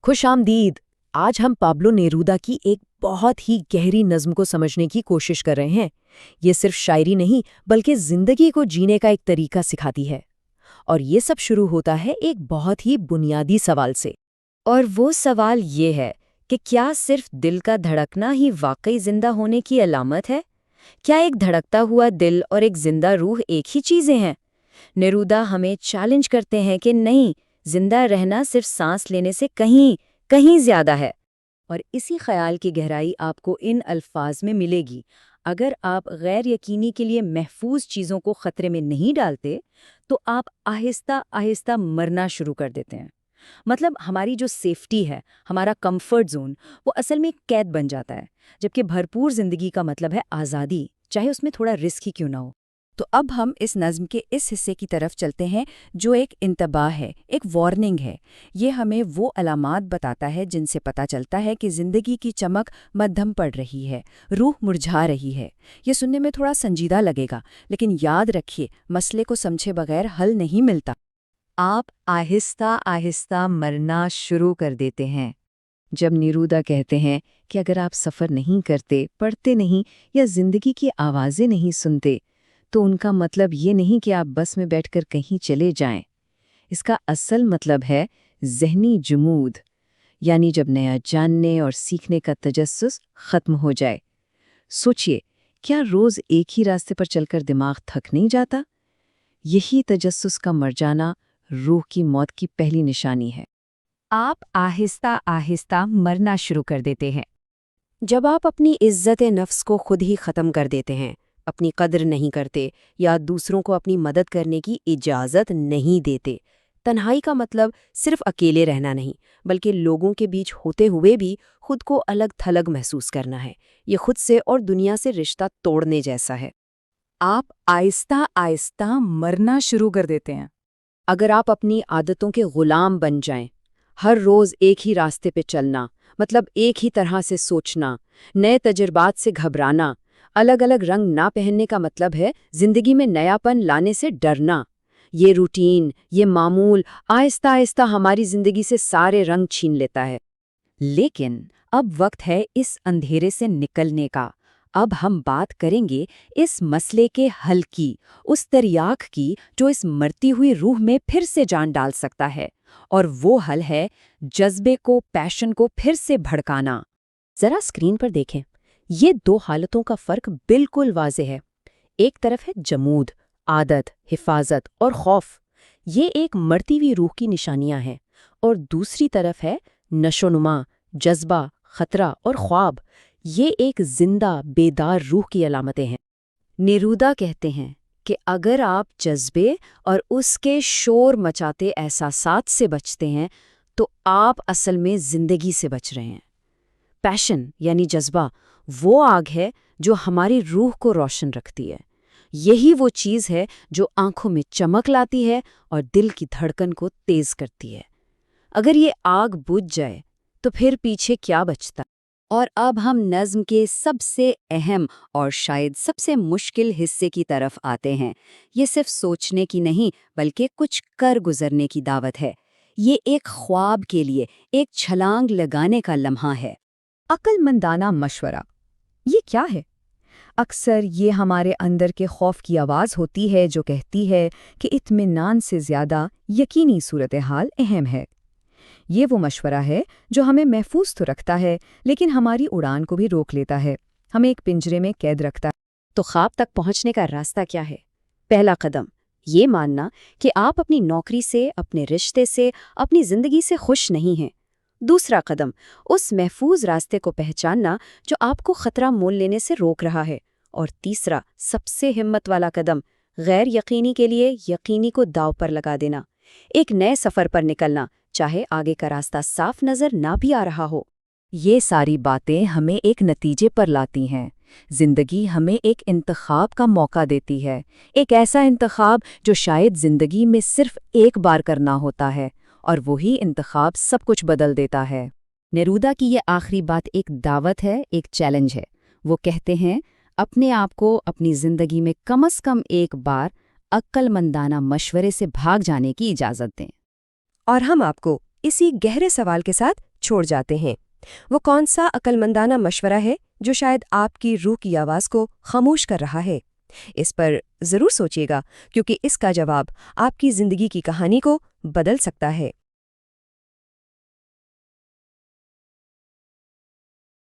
खुश आमदीद। आज हम पाब्लो नेरूदा की एक बहुत ही गहरी नज़्म को समझने की कोशिश कर रहे हैं। ये सिर्फ शायरी नहीं बल्कि जिंदगी को जीने का एक तरीका सिखाती है। और ये सब शुरू होता है एक बहुत ही बुनियादी सवाल से। और वो सवाल ये है कि क्या सिर्फ दिल का धड़कना ही वाकई जिंदा होने की अलामत है? क्या एक धड़कता हुआ दिल और एक जिंदा रूह एक ही चीजें हैं? नेरूदा हमें चैलेंज करते हैं कि नहीं, जिंदा रहना सिर्फ सांस लेने से कहीं कहीं ज्यादा है। और इसी ख्याल की गहराई आपको इन अल्फाज में मिलेगी। अगर आप गैर यकीनी के लिए महफूज चीज़ों को खतरे में नहीं डालते, तो आप आहिस्ता आहिस्ता मरना शुरू कर देते हैं। मतलब हमारी जो सेफ्टी है, हमारा कंफर्ट जोन, वो असल में एक कैद बन जाता है। जबकि भरपूर जिंदगी का मतलब है आज़ादी, चाहे उसमें थोड़ा रिस्क ही क्यों ना हो। तो अब हम इस नज़्म के इस हिस्से की तरफ चलते हैं जो एक इंतबाह है, एक वार्निंग है। ये हमें वो अलामात बताता है जिनसे पता चलता है कि ज़िंदगी की चमक मद्धम पड़ रही है, रूह मुरझा रही है। ये सुनने में थोड़ा संजीदा लगेगा, लेकिन याद रखिए, मसले को समझे बगैर हल नहीं मिलता। आप आहिस्ता आहिस्ता मरना शुरू कर देते हैं। जब नेरूदा कहते हैं कि अगर आप सफ़र नहीं करते, पढ़ते नहीं या ज़िंदगी की आवाज़ें नहीं सुनते, तो उनका मतलब ये नहीं कि आप बस में बैठकर कहीं चले जाएं। इसका असल मतलब है ज़हनी जुमूद, यानी जब नया जानने और सीखने का तजस्सुस ख़त्म हो जाए। सोचिए, क्या रोज़ एक ही रास्ते पर चलकर दिमाग थक नहीं जाता? यही तजस्सुस का मर जाना रूह की मौत की पहली निशानी है। आप आहिस्ता आहिस्ता मरना शुरू कर देते हैं। जब आप अपनी इज्जत नफ्स को खुद ही ख़त्म कर देते हैं, अपनी कद्र नहीं करते या दूसरों को अपनी मदद करने की इजाज़त नहीं देते। तन्हाई का मतलब सिर्फ अकेले रहना नहीं, बल्कि लोगों के बीच होते हुए भी खुद को अलग थलग महसूस करना है। ये खुद से और दुनिया से रिश्ता तोड़ने जैसा है। आप आहिस्ता आहिस्ता मरना शुरू कर देते हैं। अगर आप अपनी आदतों के गुलाम बन जाएं, हर रोज़ एक ही रास्ते पे चलना, मतलब एक ही तरह से सोचना, नए तजुर्बात से घबराना, अलग अलग रंग ना पहनने का मतलब है जिंदगी में नयापन लाने से डरना। ये रूटीन, ये मामूल आहिस्ता आहिस्ता हमारी जिंदगी से सारे रंग छीन लेता है। लेकिन अब वक्त है इस अंधेरे से निकलने का। अब हम बात करेंगे इस मसले के हल की, उस तरियाक की जो इस मरती हुई रूह में फिर से जान डाल सकता है। और वो हल है जज्बे को, पैशन को फिर से भड़काना। जरा स्क्रीन पर देखें, ये दो हालतों का फर्क बिल्कुल वाज़े है। एक तरफ है जमूद, आदत, हिफाजत और खौफ, ये एक मरती हुई रूह की निशानियां हैं। और दूसरी तरफ है नशोनुमा, जज्बा, खतरा और ख्वाब, ये एक जिंदा बेदार रूह की अलामतें हैं। नेरूदा कहते हैं कि अगर आप जज्बे और उसके शोर मचाते एहसासात से बचते हैं, तो आप असल में जिंदगी से बच रहे हैं। पैशन यानी जज्बा वो आग है जो हमारी रूह को रोशन रखती है। यही वो चीज़ है जो आंखों में चमक लाती है और दिल की धड़कन को तेज करती है। अगर ये आग बुझ जाए तो फिर पीछे क्या बचता? और अब हम नज़्म के सबसे अहम और शायद सबसे मुश्किल हिस्से की तरफ आते हैं। ये सिर्फ सोचने की नहीं बल्कि कुछ कर गुजरने की दावत है। ये एक ख्वाब के लिए एक छलांग लगाने का लम्हा है। अक्लमंदाना मशवरा, ये क्या है? अक्सर ये हमारे अंदर के खौफ की आवाज़ होती है जो कहती है कि इत्मीनान से ज़्यादा यकीनी सूरत हाल अहम है। ये वो मशवरा है जो हमें महफूज तो रखता है, लेकिन हमारी उड़ान को भी रोक लेता है, हमें एक पिंजरे में कैद रखता है। तो ख्वाब तक पहुंचने का रास्ता क्या है? पहला कदम ये मानना कि आप अपनी नौकरी से, अपने रिश्ते से, अपनी जिंदगी से खुश नहीं हैं। दूसरा कदम उस महफूज रास्ते को पहचानना जो आपको खतरा मोल लेने से रोक रहा है। और तीसरा, सबसे हिम्मत वाला कदम, गैर यकीनी के लिए यकीनी को दांव पर लगा देना। एक नए सफ़र पर निकलना, चाहे आगे का रास्ता साफ नज़र ना भी आ रहा हो। ये सारी बातें हमें एक नतीजे पर लाती हैं। जिंदगी हमें एक इंतखाब का मौका देती है, एक ऐसा इंतखाब जो शायद जिंदगी में सिर्फ एक बार करना होता है, और वही इंतखाब सब कुछ बदल देता है। नेरूदा की ये आखिरी बात एक दावत है, एक चैलेंज है। वो कहते हैं, अपने आप को अपनी जिंदगी में कम से कम एक बार अक्लमंदाना मशवरे से भाग जाने की इजाज़त दें। और हम आपको इसी गहरे सवाल के साथ چھوڑ جاتے ہیں۔ وہ کون سا عقلمندانہ مشورہ ہے جو شاید آپ کی روح کی آواز کو خاموش کر رہا ہے؟ اس پر ضرور سوچیے گا، کیونکہ اس کا جواب آپ کی زندگی کی کہانی کو بدل سکتا ہے۔